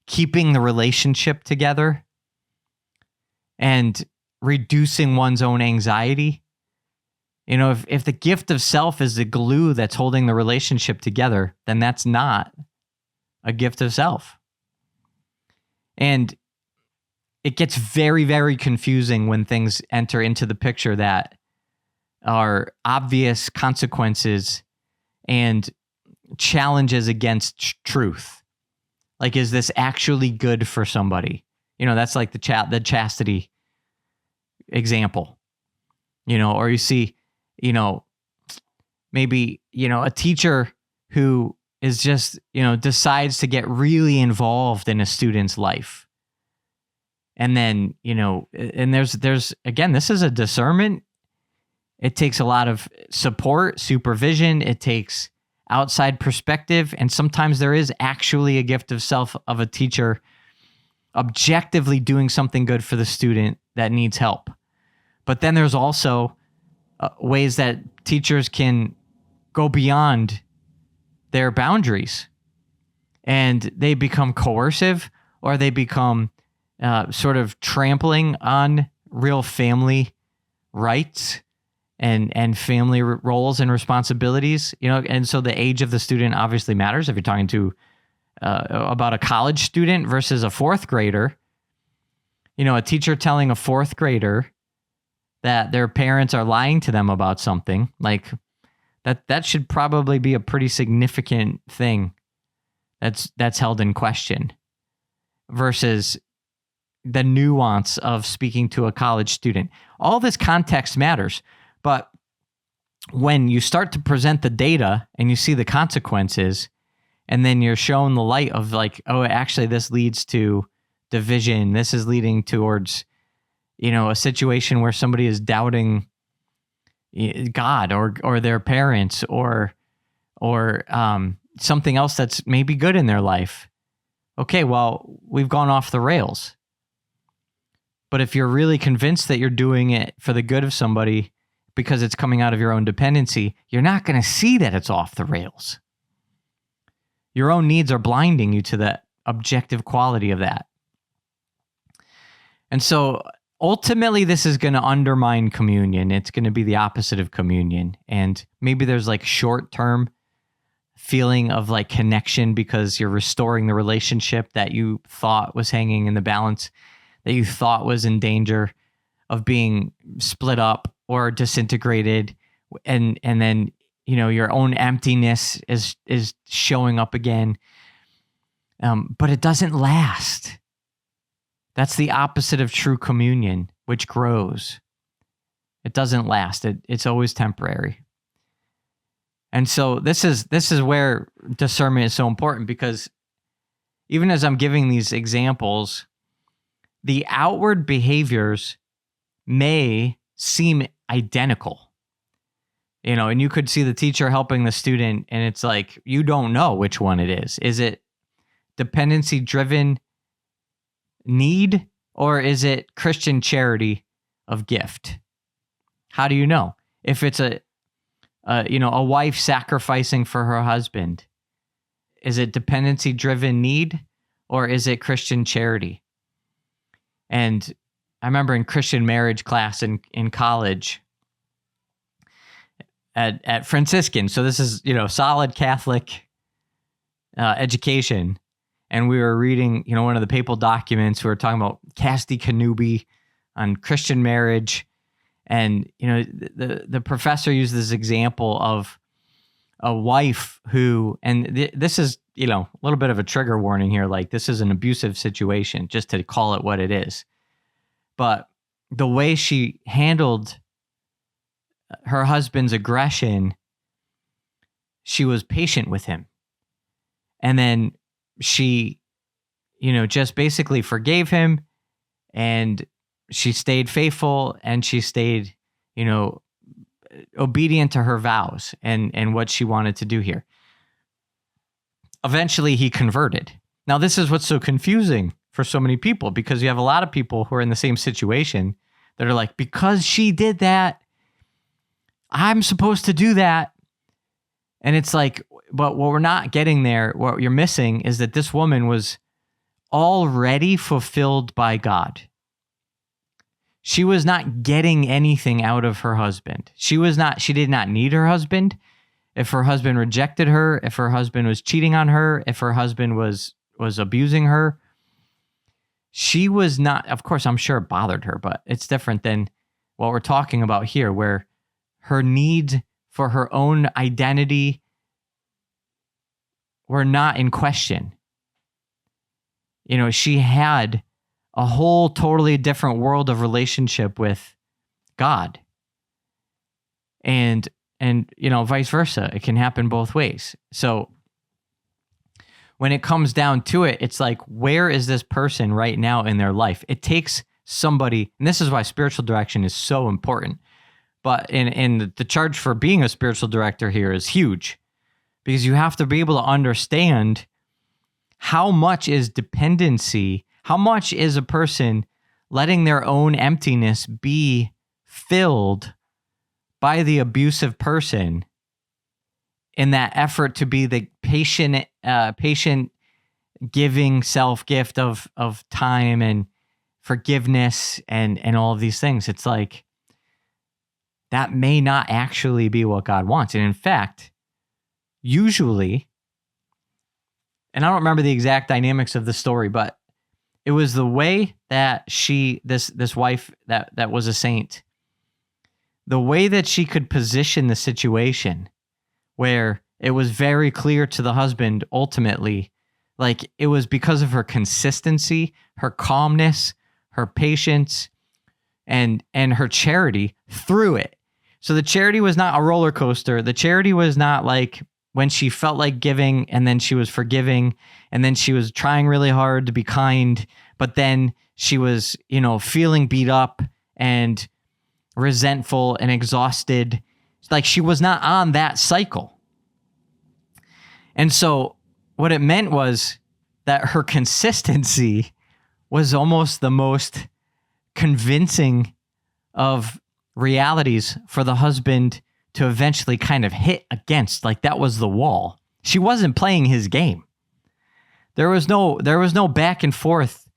keeping the relationship together, and reducing one's own anxiety. If the gift of self is the glue that's holding the relationship together, then that's not a gift of self. And it gets very, very confusing when things enter into the picture that are obvious consequences and challenges against truth. Like, is this actually good for somebody? That's like the chastity example, or you see, maybe, a teacher who is just, decides to get really involved in a student's life. And then, and there's again, this is a discernment. It takes a lot of support, supervision. It takes outside perspective. And sometimes there is actually a gift of self of a teacher objectively doing something good for the student that needs help. But then there's also ways that teachers can go beyond their boundaries, and they become coercive, or they become sort of trampling on real family rights and family roles and responsibilities. And so the age of the student obviously matters. If you're talking to about a college student versus a fourth grader, a teacher telling a fourth grader that their parents are lying to them about something, like that should probably be a pretty significant thing that's held in question, versus the nuance of speaking to a college student. All this context matters, but when you start to present the data and you see the consequences, and then you're shown the light of like, oh, actually this leads to division. This is leading towards, a situation where somebody is doubting God or their parents or something else that's maybe good in their life. Okay, well, we've gone off the rails. But if you're really convinced that you're doing it for the good of somebody because it's coming out of your own dependency, you're not going to see that it's off the rails. Your own needs are blinding you to the objective quality of that. And so ultimately, this is going to undermine communion. It's going to be the opposite of communion. And maybe there's like short-term feeling of like connection because you're restoring the relationship that you thought was hanging in the balance, that you thought was in danger of being split up or disintegrated. And then your own emptiness is showing up again. But it doesn't last. That's the opposite of true communion, which grows. It doesn't last. It's always temporary. And so this is where discernment is so important, because even as I'm giving these examples, the outward behaviors may seem identical. And you could see the teacher helping the student, and it's like, you don't know which one it is. Is it dependency-driven need, or is it Christian charity of gift? How do you know? If it's a wife sacrificing for her husband, is it dependency-driven need, or is it Christian charity? And I remember in Christian marriage class in college at Franciscan, so this is, solid Catholic education, and we were reading, one of the papal documents. We were talking about Casti Connubii on Christian marriage, and the professor used this example of a wife who, and this is a little bit of a trigger warning here, like this is an abusive situation, just to call it what it is. But the way she handled her husband's aggression, she was patient with him. And then she, just basically forgave him, and she stayed faithful, and she stayed, obedient to her vows and what she wanted to do here. Eventually he converted. Now, this is what's so confusing for so many people, because you have a lot of people who are in the same situation that are like, because she did that, I'm supposed to do that. And it's like, but what we're not getting there, what you're missing, is that this woman was already fulfilled by God. She was not getting anything out of her husband. She did not need her husband. If her husband rejected her, if her husband was cheating on her, if her husband was abusing her, she was not, of course, I'm sure it bothered her, but it's different than what we're talking about here, where her needs for her own identity were not in question. She had a whole totally different world of relationship with God. And vice versa. It can happen both ways. So when it comes down to it, it's like, where is this person right now in their life? It takes somebody, and this is why spiritual direction is so important. But in the charge for being a spiritual director here is huge, because you have to be able to understand how much is dependency, how much is a person letting their own emptiness be filled by the abusive person in that effort to be the patient giving self-gift of time and forgiveness and all of these things. It's like, that may not actually be what God wants. And in fact, usually, and I don't remember the exact dynamics of the story, but it was the way that this wife that was a saint, the way that she could position the situation where it was very clear to the husband ultimately, like it was because of her consistency, her calmness, her patience, and her charity through it. So the charity was not a roller coaster. The charity was not like when she felt like giving and then she was forgiving and then she was trying really hard to be kind, but then she was, feeling beat up and resentful and exhausted. Like she was not on that cycle. And so what it meant was that her consistency was almost the most convincing of realities for the husband to eventually kind of hit against. Like that was the wall. She wasn't playing his game. There was no back and forth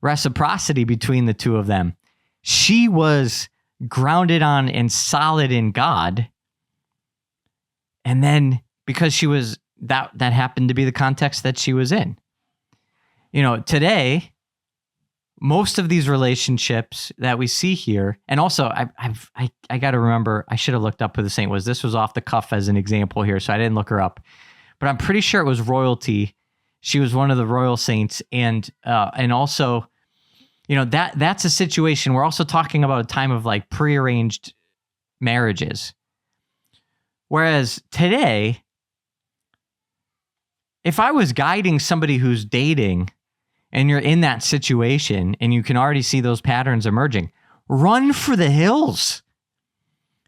reciprocity between the two of them. She was grounded on and solid in God. And then because she was that happened to be the context that she was in. Today most of these relationships that we see here, and also I got to remember, I should have looked up who the saint was. This was off the cuff as an example here, so I didn't look her up. But I'm pretty sure it was royalty. She was one of the royal saints, and also, that's a situation. We're also talking about a time of like prearranged marriages. Whereas today, if I was guiding somebody who's dating and you're in that situation and you can already see those patterns emerging, run for the hills.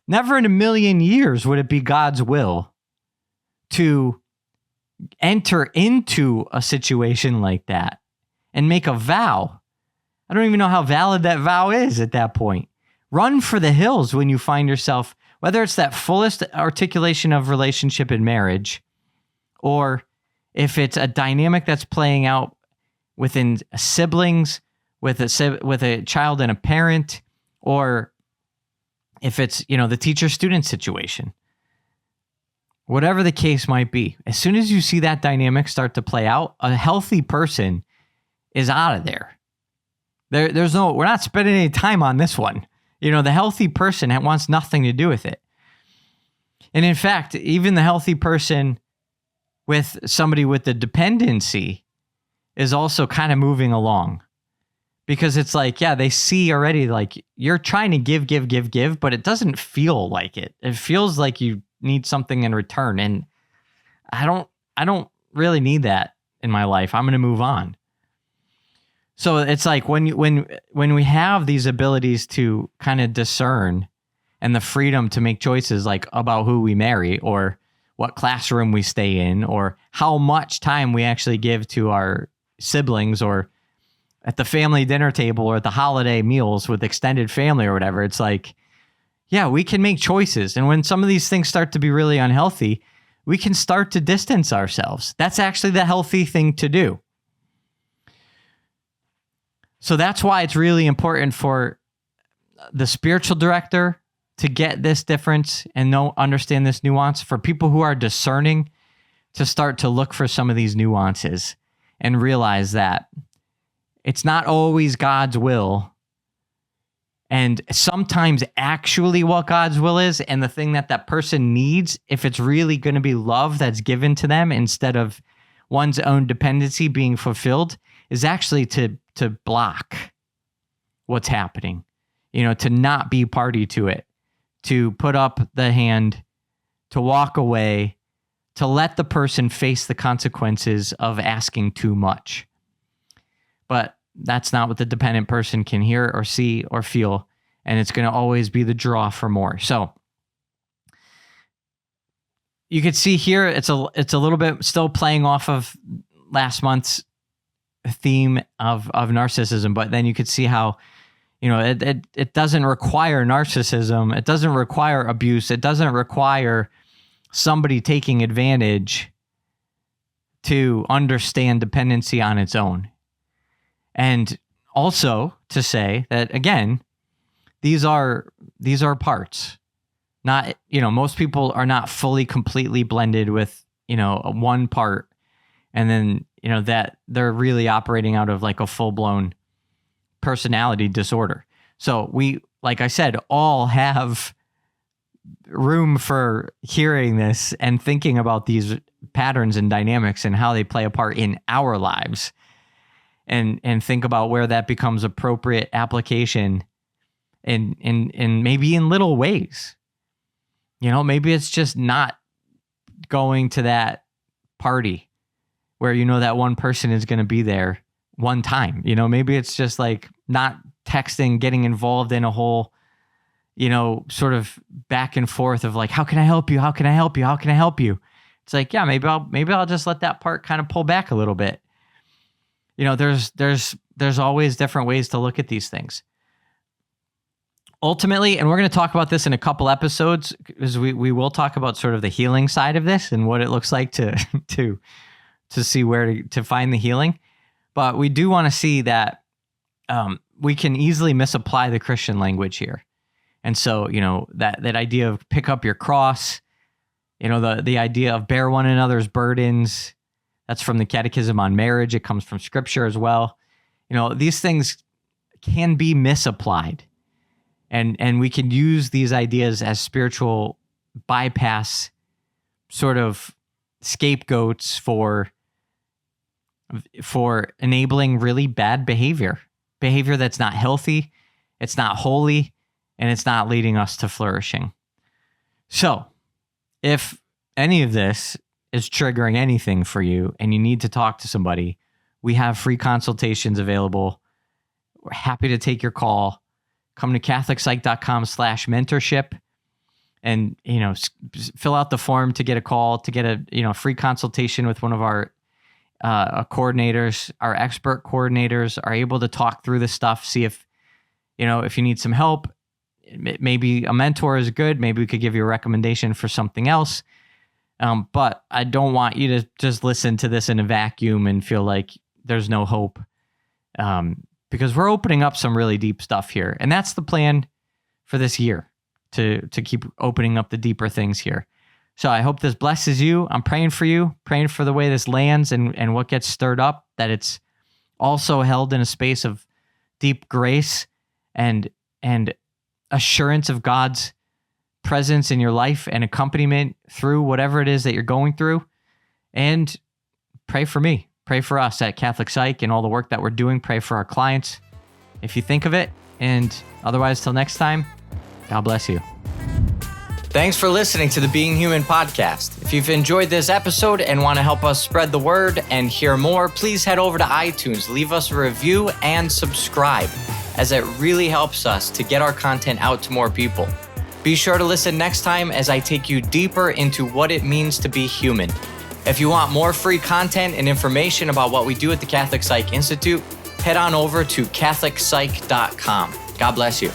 Never in a million years would it be God's will to enter into a situation like that and make a vow. I don't even know how valid that vow is at that point. Run for the hills when you find yourself, whether it's that fullest articulation of relationship in marriage, or if it's a dynamic that's playing out within siblings, with a child and a parent, or if it's, the teacher-student situation. Whatever the case might be, as soon as you see that dynamic start to play out, a healthy person is out of there. We're not spending any time on this one. The healthy person wants nothing to do with it. And in fact, even the healthy person with somebody with the dependency is also kind of moving along, because it's like, yeah, they see already like you're trying to give, but it doesn't feel like it. It feels like you need something in return. And I don't really need that in my life. I'm going to move on. So it's like when we have these abilities to kind of discern and the freedom to make choices like about who we marry, or what classroom we stay in, or how much time we actually give to our siblings, or at the family dinner table, or at the holiday meals with extended family or whatever. It's like, yeah, we can make choices. And when some of these things start to be really unhealthy, we can start to distance ourselves. That's actually the healthy thing to do. So that's why it's really important for the spiritual director to get this difference and understand this nuance, for people who are discerning to start to look for some of these nuances and realize that it's not always God's will. And sometimes actually what God's will is, and the thing that person needs, if it's really going to be love that's given to them instead of one's own dependency being fulfilled, is actually to block what's happening, to not be party to it, to put up the hand, to walk away, to let the person face the consequences of asking too much. But that's not what the dependent person can hear or see or feel, and it's going to always be the draw for more. So you could see here, it's a little bit still playing off of last month's theme of narcissism, but then you could see how, it doesn't require narcissism. It doesn't require abuse. It doesn't require somebody taking advantage to understand dependency on its own. And also to say that, again, these are parts. Not, most people are not fully, completely blended with, one part, and then, that they're really operating out of like a full-blown personality disorder. So we, like I said, all have room for hearing this and thinking about these patterns and dynamics and how they play a part in our lives, and think about where that becomes appropriate application in maybe in little ways. Maybe it's just not going to that party where that one person is going to be there one time. Maybe it's just like not texting, getting involved in a whole, sort of back and forth of like, how can I help you? How can I help you? How can I help you? It's like, yeah, maybe I'll just let that part kind of pull back a little bit. There's always different ways to look at these things. Ultimately, and we're going to talk about this in a couple episodes, because we will talk about sort of the healing side of this and what it looks like to see where to find the healing. But we do want to see that we can easily misapply the Christian language here. And so, that idea of pick up your cross, the idea of bear one another's burdens, that's from the Catechism on Marriage. It comes from Scripture as well. These things can be misapplied. And we can use these ideas as spiritual bypass sort of scapegoats for enabling really bad behavior that's not healthy, it's not holy, and it's not leading us to flourishing. So if any of this is triggering anything for you and you need to talk to somebody, we have free consultations available. We're happy to take your call. Come to CatholicPsych.com/mentorship and, fill out the form to get a call, to get a, free consultation with one of our coordinators. Our expert coordinators are able to talk through this stuff, see if you need some help. Maybe a mentor is good. Maybe we could give you a recommendation for something else. But I don't want you to just listen to this in a vacuum and feel like there's no hope. Because we're opening up some really deep stuff here. And that's the plan for this year, to keep opening up the deeper things here. So I hope this blesses you. I'm praying for you, praying for the way this lands and what gets stirred up, that it's also held in a space of deep grace and assurance of God's presence in your life and accompaniment through whatever it is that you're going through. And pray for me. Pray for us at Catholic Psych and all the work that we're doing. Pray for our clients if you think of it. And otherwise, till next time, God bless you. Thanks for listening to the Being Human podcast. If you've enjoyed this episode and want to help us spread the word and hear more, please head over to iTunes, leave us a review, and subscribe, as it really helps us to get our content out to more people. Be sure to listen next time as I take you deeper into what it means to be human. If you want more free content and information about what we do at the Catholic Psych Institute, head on over to CatholicPsych.com. God bless you.